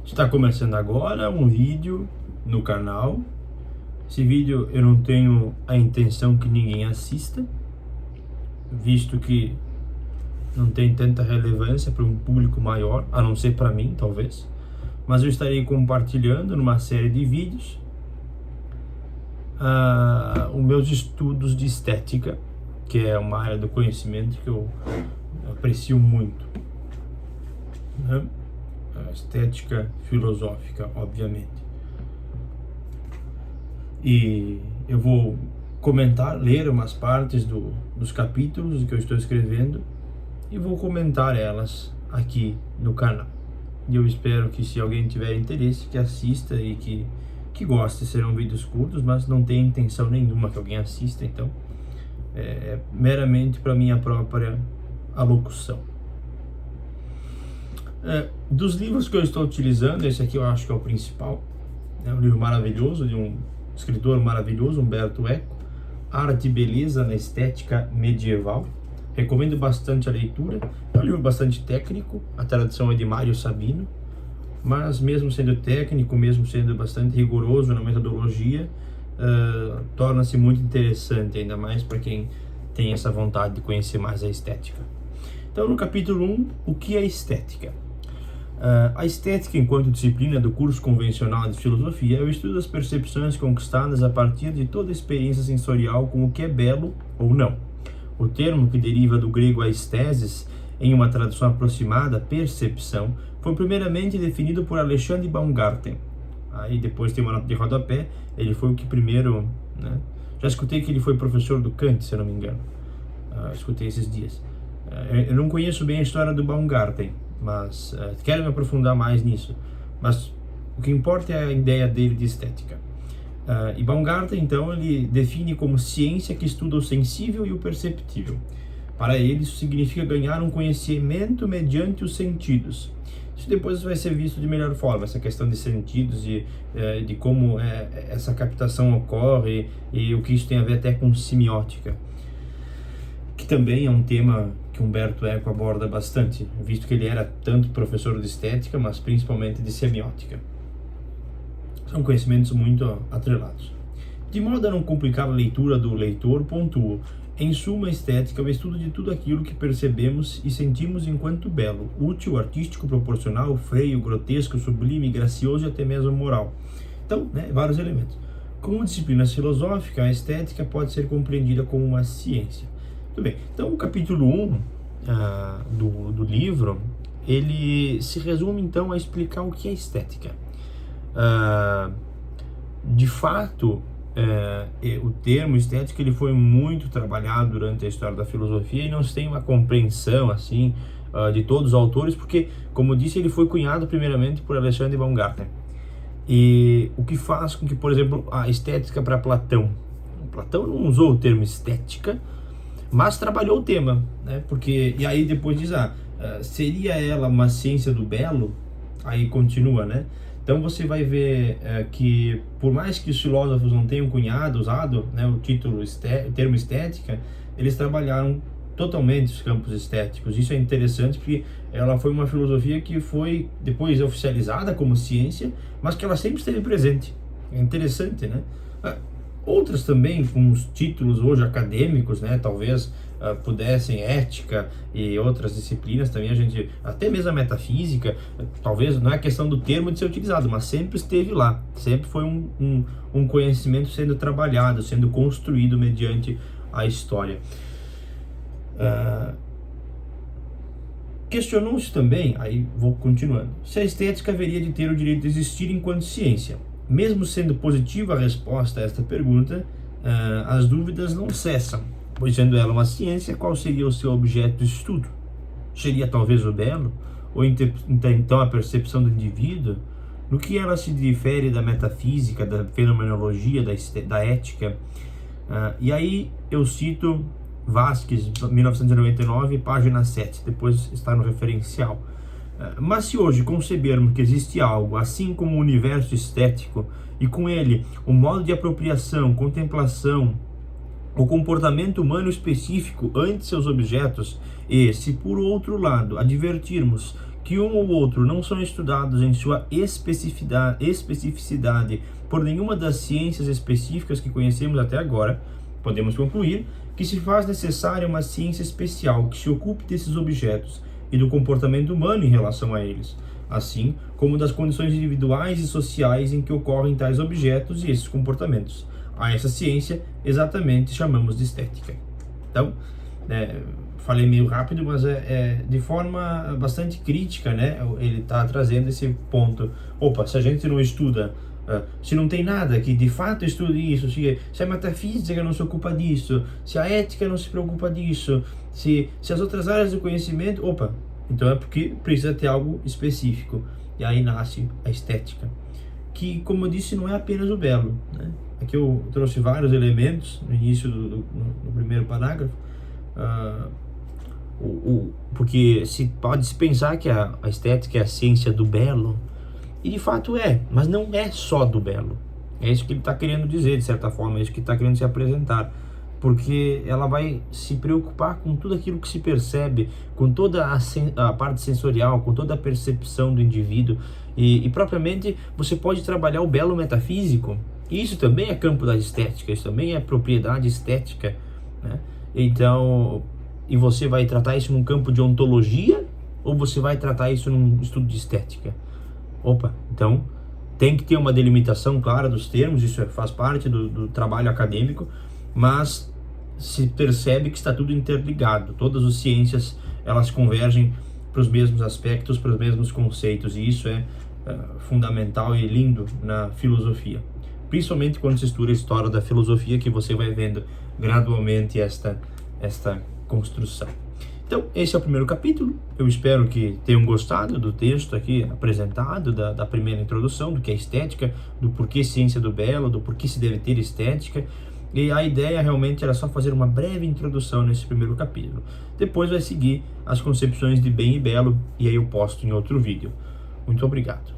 Está começando agora um vídeo no canal. Esse vídeo eu não tenho a intenção que ninguém assista, visto que não tem tanta relevância para um público maior, a não ser para mim, talvez. Mas eu estarei compartilhando numa série de vídeos os meus estudos de estética, que é uma área do conhecimento que eu aprecio muito, né? A estética filosófica, obviamente. E eu vou comentar, ler umas partes dos capítulos que eu estou escrevendo e vou comentar elas aqui no canal. E eu espero que, se alguém tiver interesse, que assista e que goste. Serão vídeos curtos, mas não tem intenção nenhuma que alguém assista, então é meramente para minha própria alocução. Dos livros que eu estou utilizando, esse aqui eu acho que é o principal. É um livro maravilhoso, de um escritor maravilhoso, Umberto Eco, Arte e Beleza na Estética Medieval. Recomendo bastante a leitura. É um livro bastante técnico, a tradução é de Mário Sabino, mas mesmo sendo técnico, mesmo sendo bastante rigoroso na metodologia, torna-se muito interessante, ainda mais para quem tem essa vontade de conhecer mais a estética. Então, no capítulo 1, o que é estética? A estética, enquanto disciplina do curso convencional de filosofia, é o estudo das percepções conquistadas a partir de toda experiência sensorial com o que é belo ou não. O termo, que deriva do grego aesthesis, em uma tradução aproximada, percepção, foi primeiramente definido por Alexandre Baumgarten. Aí depois tem uma nota de rodapé, ele foi o que primeiro, né? Já escutei que ele foi professor do Kant, se eu não me engano. Escutei esses dias. Eu não conheço bem a história do Baumgarten, mas quero me aprofundar mais nisso. Mas o que importa é a ideia dele de estética. E Baumgarten, então, ele define como ciência que estuda o sensível e o perceptível. Para ele, isso significa ganhar um conhecimento mediante os sentidos. Isso depois vai ser visto de melhor forma, essa questão de sentidos e de como essa captação ocorre e o que isso tem a ver até com semiótica, que também é um tema que Umberto Eco aborda bastante, visto que ele era tanto professor de estética, mas principalmente de semiótica. São conhecimentos muito atrelados. De modo a não complicar a leitura do leitor, pontuo: em suma, a estética é o estudo de tudo aquilo que percebemos e sentimos enquanto belo, útil, artístico, proporcional, feio, grotesco, sublime, gracioso e até mesmo moral. Então, vários elementos. Como disciplina filosófica, a estética pode ser compreendida como uma ciência. Tudo bem. Então, o capítulo 1 do livro, ele se resume então a explicar o que é estética. De fato, o termo estética ele foi muito trabalhado durante a história da filosofia e não se tem uma compreensão assim de todos os autores, porque, como eu disse, ele foi cunhado primeiramente por Alexandre Baumgarten. E o que faz com que, por exemplo, a estética para Platão não usou o termo estética, mas trabalhou o tema, né? Porque, e aí depois diz, seria ela uma ciência do belo? Aí continua, né? Então você vai ver que, por mais que os filósofos não tenham usado, né, o termo estética, eles trabalharam totalmente os campos estéticos. Isso é interessante porque ela foi uma filosofia que foi depois oficializada como ciência, mas que ela sempre esteve presente. É interessante, né? Outras também com os títulos hoje acadêmicos, né, talvez pudessem, ética e outras disciplinas também, a gente, até mesmo a metafísica, talvez não é questão do termo de ser utilizado, mas sempre esteve lá, sempre foi um conhecimento sendo trabalhado, sendo construído mediante a história. Questionou-se também, aí vou continuando, se a estética haveria de ter o direito de existir enquanto ciência. Mesmo sendo positiva a resposta a esta pergunta, as dúvidas não cessam, pois, sendo ela uma ciência, qual seria o seu objeto de estudo? Seria talvez o belo? Ou então a percepção do indivíduo? No que ela se difere da metafísica, da fenomenologia, da ética? E aí eu cito Vasquez, 1999, página 7, depois está no referencial. Mas se hoje concebermos que existe algo, assim como o universo estético, e com ele o modo de apropriação, contemplação, o comportamento humano específico ante seus objetos, e se por outro lado advertirmos que um ou outro não são estudados em sua especificidade por nenhuma das ciências específicas que conhecemos até agora, podemos concluir que se faz necessária uma ciência especial que se ocupe desses objetos e do comportamento humano em relação a eles, assim como das condições individuais e sociais em que ocorrem tais objetos e esses comportamentos. A essa ciência exatamente chamamos de estética. Então, falei meio rápido, mas de forma bastante crítica, né? Ele está trazendo esse ponto. Opa, se a gente não estuda, se não tem nada que de fato estude isso, se a metafísica não se ocupa disso, se a ética não se preocupa disso, se as outras áreas do conhecimento, opa, então é porque precisa ter algo específico. E aí nasce a estética, que, como eu disse, não é apenas o belo, né? Aqui eu trouxe vários elementos no início do primeiro parágrafo, porque se pode se pensar que a estética é a ciência do belo, e de fato mas não é só do belo. É isso que ele está querendo dizer, de certa forma, é isso que está querendo se apresentar, porque ela vai se preocupar com tudo aquilo que se percebe, com toda a parte sensorial, com toda a percepção do indivíduo, e propriamente você pode trabalhar o belo metafísico, e isso também é campo da estética, isso também é propriedade estética, né? Então, e você vai tratar isso num campo de ontologia, ou você vai tratar isso num estudo de estética? Opa, então tem que ter uma delimitação clara dos termos, isso faz parte do trabalho acadêmico, mas se percebe que está tudo interligado, todas as ciências elas convergem para os mesmos aspectos, para os mesmos conceitos, e isso é fundamental e lindo na filosofia, principalmente quando se estuda a história da filosofia, que você vai vendo gradualmente esta construção. Então, esse é o primeiro capítulo. Eu espero que tenham gostado do texto aqui apresentado, da primeira introdução, do que é estética, do porquê ciência do belo, do porquê se deve ter estética. E a ideia realmente era só fazer uma breve introdução nesse primeiro capítulo. Depois vai seguir as concepções de bem e belo, e aí eu posto em outro vídeo. Muito obrigado.